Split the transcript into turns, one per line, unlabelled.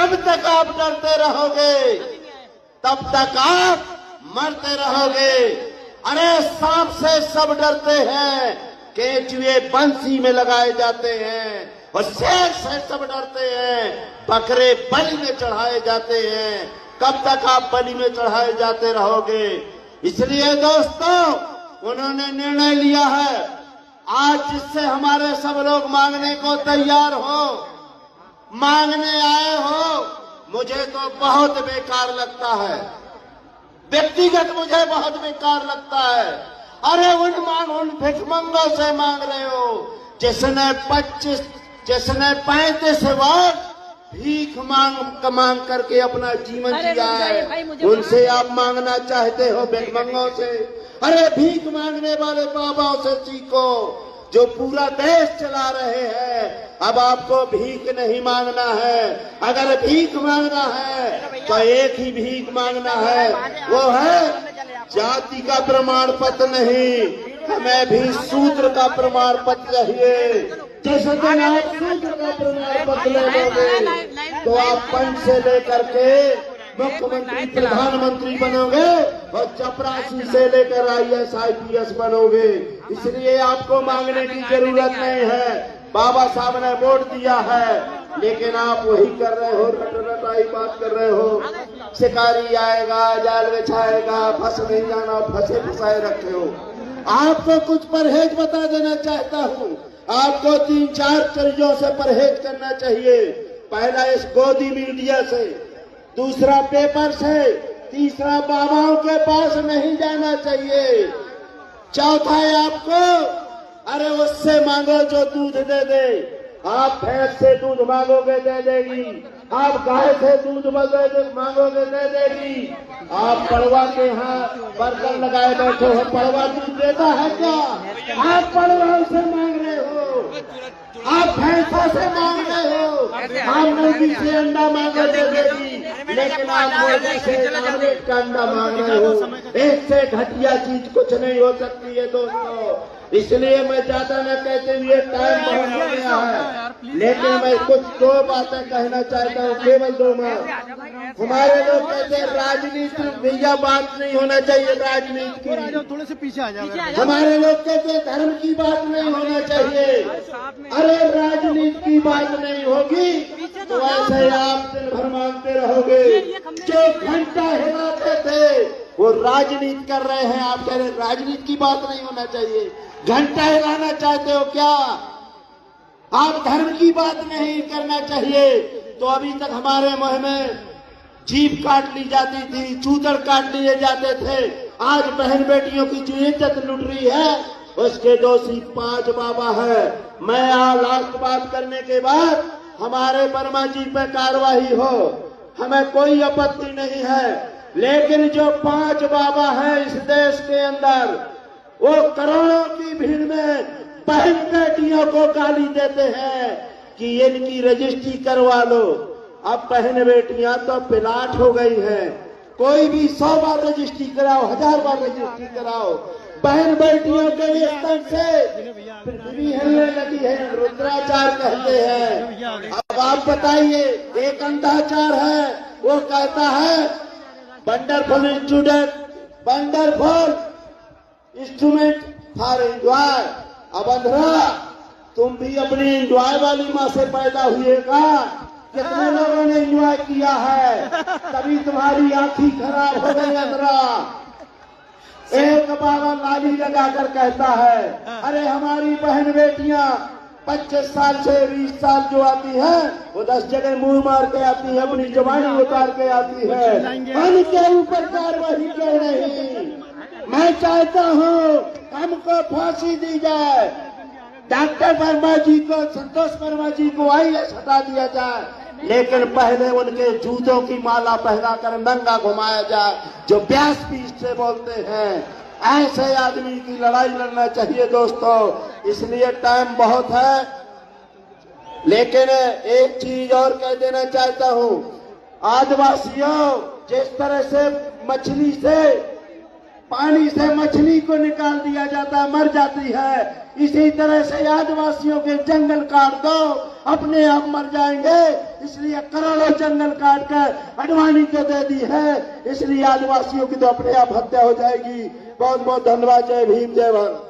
जब तक आप डरते रहोगे तब तक आप मरते रहोगे। अरे सांप से सब डरते हैं, केंचुए बंसी में लगाए जाते हैं, और शेर से सब डरते हैं, बकरे बलि में चढ़ाए जाते हैं। कब तक आप बलि में चढ़ाए जाते रहोगे? इसलिए दोस्तों, उन्होंने निर्णय लिया है आज जिससे हमारे सब लोग मांगने को तैयार हो, मांगने आए हो, मुझे तो बहुत बेकार लगता है, व्यक्तिगत मुझे बहुत बेकार लगता है। अरे उन भिखमंगों से मांग रहे हो जिसने 35 वर्ष भीख मांग करके अपना जीवन जिया है, उनसे आप मांगना चाहते हो भिखमंगों से? अरे भीख मांगने वाले बाबाओं से सीखो जो पूरा देश चला रहे हैं। अब आपको भीख नहीं मांगना है, अगर भीख मांगना है तो एक ही भीख मांगना है, वो है जाति का प्रमाण पत्र नहीं, हमें भी सूत्र का प्रमाण पत्र चाहिए। जैसे दिन आप सूत्र का प्रमाण पत्र ले लोगे तो आप पंच से लेकर के मुख्यमंत्री प्रधानमंत्री बनोगे और चपरासी से लेकर IAS IPS बनोगे। इसलिए आपको मांगने की जरूरत नहीं है, बाबा साहब ने वोट दिया है, लेकिन आप वही कर रहे हो, रटाई बात कर रहे हो। शिकारी आएगा, जाल बिछाएगा, फंस नहीं जाना, फंसे फंसाए रखे हो। आपको कुछ परहेज बता देना चाहता हूँ, आपको 3-4 चीजों से परहेज करना चाहिए। पहला इस गोदी मीडिया से, दूसरा पेपर से, तीसरा बाबाओं के पास नहीं जाना चाहिए, चौथा है आपको अरे उससे मांगो जो दूध दे दे। आप भैंस से दूध मांगोगे दे देगी, आप गाय से दूध मांगोगे दे देगी। आप पड़वा के यहाँ बर्तन लगाए बैठे हो, पड़वा दूध देता है क्या? आप पड़वाओं से मांग रहे हो, आप भैंसों से मांग रहे हो, आप मुर्गी से अंडा मांगो दे देगी, लेकिन आप मुर्गी से ऑमलेट का अंडा मांग रहे हो। इससे घटिया चीज कुछ नहीं हो सकती है दोस्तों। इसलिए मैं ज्यादा न कहते हुए टाइम बहुत हो गया है, लेकिन मैं कुछ 2 बातें कहना चाहता हूँ, केवल 2 बात। हमारे लोग कहते हैं राजनीति भैया बात नहीं होना चाहिए, राजनीति की
थोड़े से पीछे आ जाए।
हमारे लोग कहते हैं धर्म की बात नहीं होना चाहिए। अरे राजनीति की बात नहीं होगी तो ऐसे आप दिन भर मांगते रहोगे। जो घंटा हिलाते थे वो राजनीति कर रहे हैं, आप कह रहे राजनीति की बात नहीं होना चाहिए। घंटा हिलाना चाहते हो क्या? आप धर्म की बात नहीं करना चाहिए। तो अभी तक हमारे मुंह में जीभ काट ली जाती थी, चूतड़ काट लिए जाते थे। आज बहन बेटियों की जो इज्जत लुट रही है उसके दोषी 5 बाबा है। मैं लास्ट बात करने के बाद हमारे वर्मा जी पे कार्रवाई हो, हमें कोई आपत्ति नहीं है, लेकिन जो 5 बाबा हैं इस देश के अंदर, वो करोड़ों की भीड़ में बहन बेटियों को गाली देते हैं कि इनकी रजिस्ट्री करवा लो। अब बहन बेटियां तो पिलाट हो गई हैं, कोई भी 100 बार रजिस्ट्री कराओ, 1000 बार रजिस्ट्री कराओ। बहन बेटियों के स्तर से पृथ्वी हिलने लगी है, रुद्राचार कहते हैं। अब आप बताइए, एक अंधाचार है, वो कहता है wonderful student, wonderful instrument for enjoy. अब अंधरा, तुम भी अपनी एंजॉय वाली माँ से पैदा हुएगा। कितने लोगों ने एंजॉय किया है, तभी तुम्हारी आंखी खराब हो गई अंधरा। एक बाबा लाली लगाकर कहता है, अरे हमारी बहन बेटियां 25 साल से 20 साल जो आती है वो 10 जगह मुंह मार के आती है, अपनी जवानी उतार के आती है, उनके ऊपर कार्रवाई क्यों नहीं? मैं चाहता हूँ हमको फांसी दी जाए, डॉक्टर वर्मा जी को, संतोष वर्मा जी को IAS हटा दिया जाए, लेकिन पहले उनके जूतों की माला पहनाकर नंगा घुमाया जाए जो व्यासपीठ से बोलते हैं। ऐसे आदमी की लड़ाई लड़ना चाहिए दोस्तों। इसलिए टाइम बहुत है, लेकिन एक चीज और कह देना चाहता हूँ, आदिवासियों, जिस तरह से मछली से, पानी से मछली को निकाल दिया जाता है, मर जाती है, इसी तरह से आदिवासियों के जंगल काट दो, अपने आप मर जाएंगे। इसलिए करोड़ों जंगल काट कर अडवाणी को दे दी है, इसलिए आदिवासियों की तो अपने आप हत्या हो जाएगी। बहुत बहुत धन्यवाद। जय भीम, जय भारत।